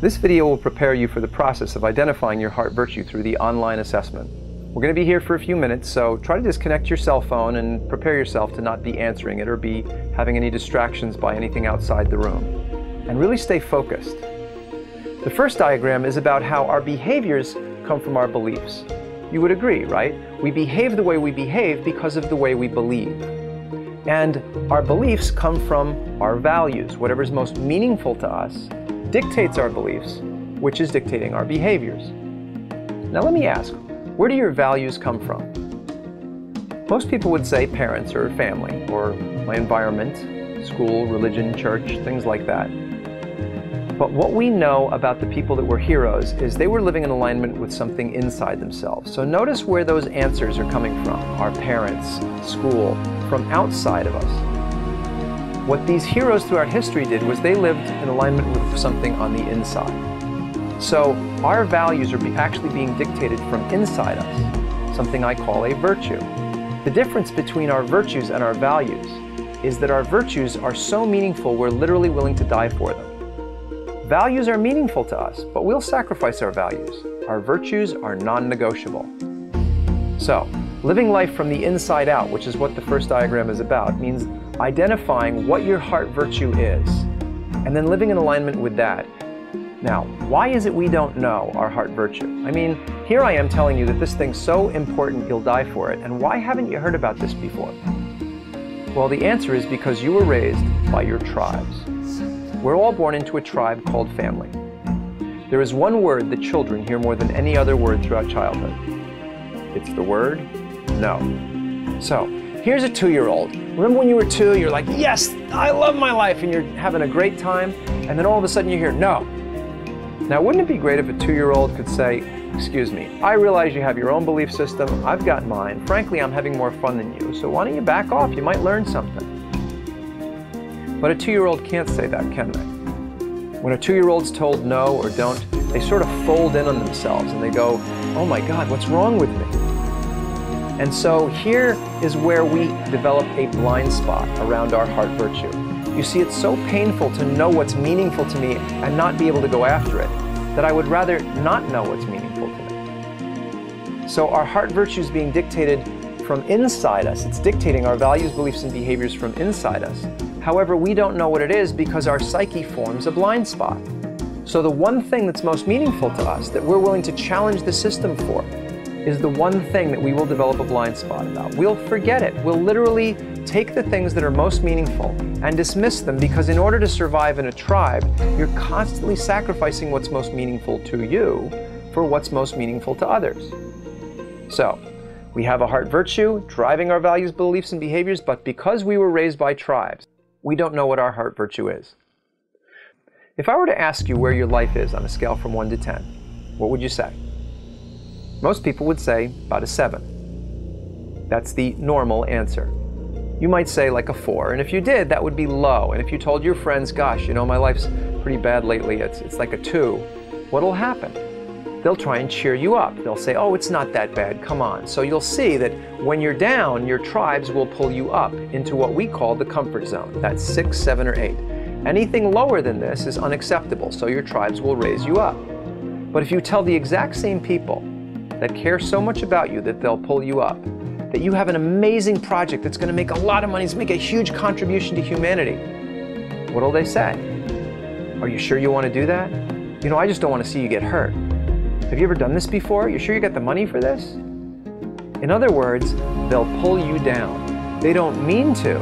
This video will prepare you for the process of identifying your heart virtue through the online assessment. We're going to be here for a few minutes, so try to disconnect your cell phone and prepare yourself to not be answering it or be having any distractions by anything outside the room. And really stay focused. The first diagram is about how our behaviors come from our beliefs. You would agree, right? We behave the way we behave because of the way we believe. And our beliefs come from our values. Whatever's most meaningful to us dictates our beliefs, which is dictating our behaviors. Now let me ask, where do your values come from? Most people would say parents or family or my environment, school, religion, church, things like that. But what we know about the people that were heroes is they were living in alignment with something inside themselves. So notice where those answers are coming from. Our parents, school, from outside of us. What these heroes throughout history did was they lived in alignment with something on the inside. So our values are actually being dictated from inside us, something I call a virtue. The difference between our virtues and our values is that our virtues are so meaningful we're literally willing to die for them. Values are meaningful to us, but we'll sacrifice our values. Our virtues are non-negotiable. So, living life from the inside out, which is what the first diagram is about, means identifying what your heart virtue is, and then living in alignment with that. Now, why is it we don't know our heart virtue? I mean, here I am telling you that this thing's so important you'll die for it, and why haven't you heard about this before? Well, the answer is because you were raised by your tribes. We're all born into a tribe called family. There is one word that children hear more than any other word throughout childhood. It's the word no. So, here's a 2-year-old. Remember when you were 2, you're like, yes, I love my life, and you're having a great time, and then all of a sudden you hear no. Now, wouldn't it be great if a 2-year-old could say, excuse me, I realize you have your own belief system, I've got mine, frankly, I'm having more fun than you, so why don't you back off, you might learn something. But a 2-year-old can't say that, can they? When a 2-year-old's told no or don't, they sort of fold in on themselves and they go, oh my God, what's wrong with me? And so here is where we develop a blind spot around our heart virtue. You see, it's so painful to know what's meaningful to me and not be able to go after it, that I would rather not know what's meaningful to me. So our heart virtue is being dictated from inside us. It's dictating our values, beliefs, and behaviors from inside us. However, we don't know what it is because our psyche forms a blind spot. So the one thing that's most meaningful to us, that we're willing to challenge the system for, is the one thing that we will develop a blind spot about. We'll forget it. We'll literally take the things that are most meaningful and dismiss them because in order to survive in a tribe, you're constantly sacrificing what's most meaningful to you for what's most meaningful to others. So, we have a heart virtue driving our values, beliefs, and behaviors, but because we were raised by tribes, we don't know what our heart virtue is. If I were to ask you where your life is on a scale from 1 to 10, what would you say? Most people would say about a 7. That's the normal answer. You might say like a 4, and if you did, that would be low. And if you told your friends, gosh, you know, my life's pretty bad lately, it's like a 2, what'll happen? They'll try and cheer you up. They'll say, oh, it's not that bad, come on. So you'll see that when you're down, your tribes will pull you up into what we call the comfort zone. That's 6, 7, or 8. Anything lower than this is unacceptable, so your tribes will raise you up. But if you tell the exact same people that care so much about you that they'll pull you up, that you have an amazing project that's going to make a lot of money, it's make a huge contribution to humanity, what'll they say? Are you sure you want to do that? You know, I just don't want to see you get hurt. Have you ever done this before? You sure you got the money for this? In other words, they'll pull you down. They don't mean to,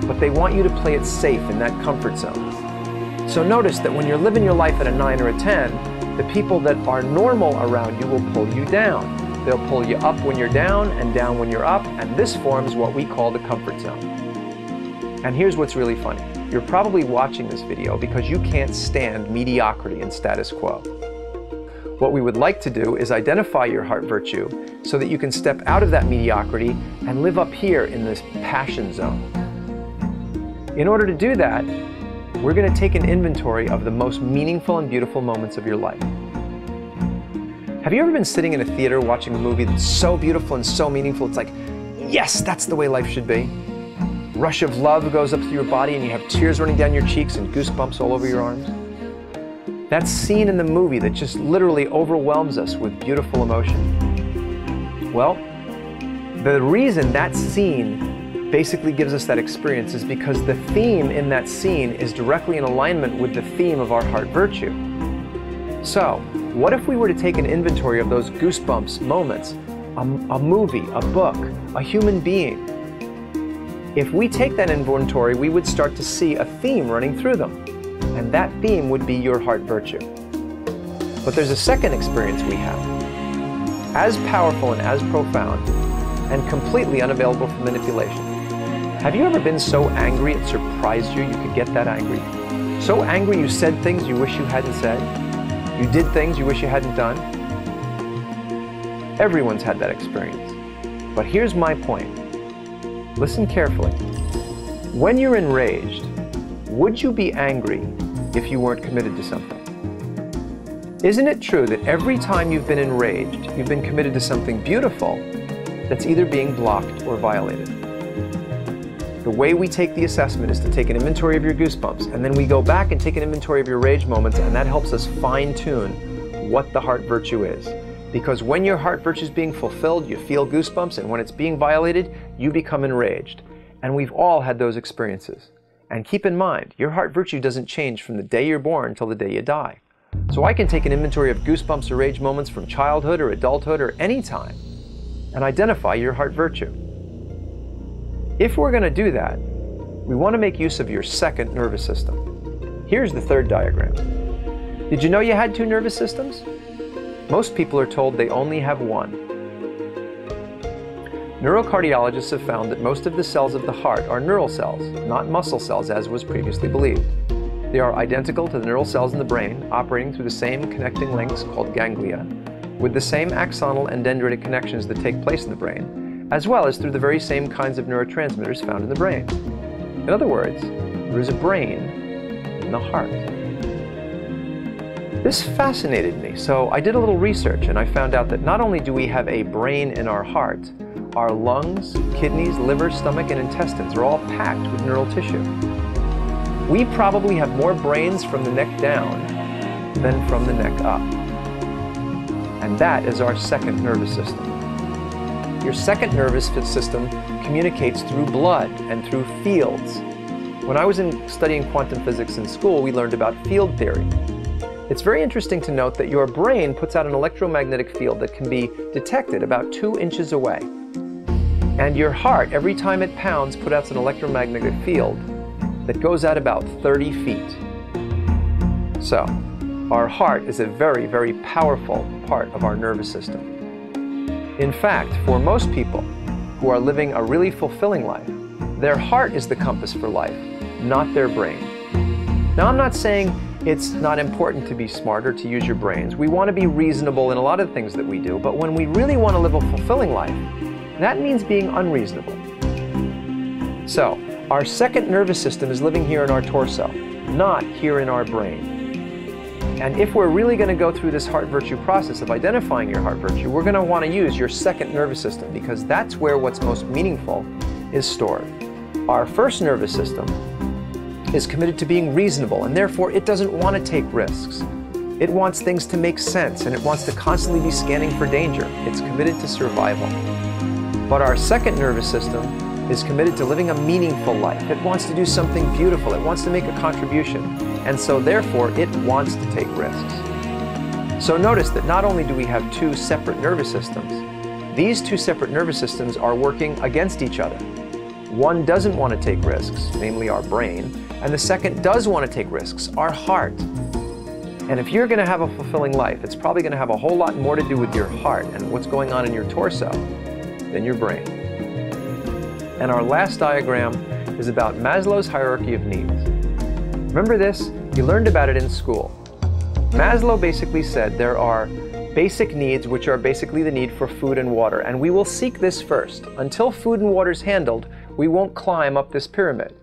but they want you to play it safe in that comfort zone. So notice that when you're living your life at a 9 or a 10, the people that are normal around you will pull you down. They'll pull you up when you're down and down when you're up, and this forms what we call the comfort zone. And here's what's really funny. You're probably watching this video because you can't stand mediocrity and status quo. What we would like to do is identify your heart virtue so that you can step out of that mediocrity and live up here in this passion zone. In order to do that, we're going to take an inventory of the most meaningful and beautiful moments of your life. Have you ever been sitting in a theater watching a movie that's so beautiful and so meaningful, it's like, yes, that's the way life should be? Rush of love goes up through your body and you have tears running down your cheeks and goosebumps all over your arms? That scene in the movie that just literally overwhelms us with beautiful emotion. Well, the reason that scene basically gives us that experience is because the theme in that scene is directly in alignment with the theme of our heart virtue. So, what if we were to take an inventory of those goosebumps moments, a movie, a book, a human being? If we take that inventory, we would start to see a theme running through them, and that theme would be your heart virtue. But there's a second experience we have, as powerful and as profound, and completely unavailable for manipulation. Have you ever been so angry it surprised you could get that angry? So angry you said things you wish you hadn't said? You did things you wish you hadn't done? Everyone's had that experience. But here's my point. Listen carefully. When you're enraged, would you be angry if you weren't committed to something? Isn't it true that every time you've been enraged, you've been committed to something beautiful that's either being blocked or violated? The way we take the assessment is to take an inventory of your goosebumps, and then we go back and take an inventory of your rage moments, and that helps us fine-tune what the heart virtue is. Because when your heart virtue is being fulfilled, you feel goosebumps, and when it's being violated, you become enraged. And we've all had those experiences. And keep in mind, your heart virtue doesn't change from the day you're born till the day you die. So I can take an inventory of goosebumps or rage moments from childhood or adulthood or any time and identify your heart virtue. If we're going to do that, we want to make use of your second nervous system. Here's the third diagram. Did you know you had two nervous systems? Most people are told they only have one. Neurocardiologists have found that most of the cells of the heart are neural cells, not muscle cells as was previously believed. They are identical to the neural cells in the brain, operating through the same connecting links called ganglia, with the same axonal and dendritic connections that take place in the brain, as well as through the very same kinds of neurotransmitters found in the brain. In other words, there is a brain in the heart. This fascinated me, so I did a little research and I found out that not only do we have a brain in our heart, our lungs, kidneys, liver, stomach, and intestines are all packed with neural tissue. We probably have more brains from the neck down than from the neck up. And that is our second nervous system. Your second nervous system communicates through blood and through fields. When I was studying quantum physics in school, we learned about field theory. It's very interesting to note that your brain puts out an electromagnetic field that can be detected about 2 inches away. And your heart, every time it pounds, puts out an electromagnetic field that goes out about 30 feet. So, our heart is a very, very powerful part of our nervous system. In fact, for most people who are living a really fulfilling life, their heart is the compass for life, not their brain. Now, I'm not saying it's not important to be smart or to use your brains. We want to be reasonable in a lot of things that we do, but when we really want to live a fulfilling life, that means being unreasonable. So, our second nervous system is living here in our torso, not here in our brain. And if we're really going to go through this heart virtue process of identifying your heart virtue, we're going to want to use your second nervous system because that's where what's most meaningful is stored. Our first nervous system is committed to being reasonable, and therefore it doesn't want to take risks. It wants things to make sense, and it wants to constantly be scanning for danger. It's committed to survival. But our second nervous system is committed to living a meaningful life. It wants to do something beautiful. It wants to make a contribution. And so therefore, it wants to take risks. So notice that not only do we have two separate nervous systems, these two separate nervous systems are working against each other. One doesn't want to take risks, namely our brain, and the second does want to take risks, our heart. And if you're going to have a fulfilling life, it's probably going to have a whole lot more to do with your heart and what's going on in your torso than your brain. And our last diagram is about Maslow's hierarchy of needs. Remember this? You learned about it in school. Maslow basically said there are basic needs, which are basically the need for food and water, and we will seek this first. Until food and water is handled, we won't climb up this pyramid.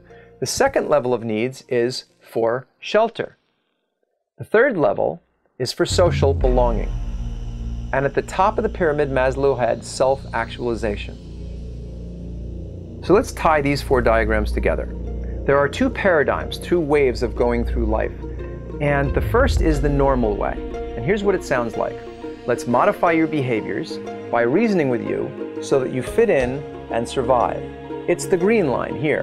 The second level of needs is for shelter. The third level is for social belonging. And at the top of the pyramid, Maslow had self-actualization. So let's tie these four diagrams together. There are two paradigms, two waves of going through life. And the first is the normal way. And here's what it sounds like. Let's modify your behaviors by reasoning with you so that you fit in and survive. It's the green line here.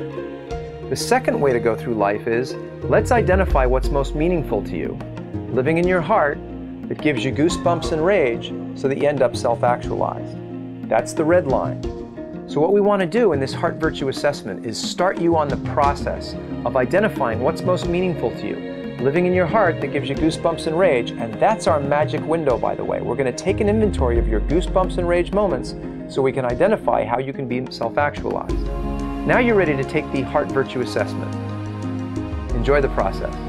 The second way to go through life is, let's identify what's most meaningful to you, living in your heart that gives you goosebumps and rage so that you end up self-actualized. That's the red line. So what we want to do in this heart virtue assessment is start you on the process of identifying what's most meaningful to you, living in your heart that gives you goosebumps and rage, and that's our magic window, by the way. We're going to take an inventory of your goosebumps and rage moments so we can identify how you can be self-actualized. Now you're ready to take the heart virtue assessment. Enjoy the process.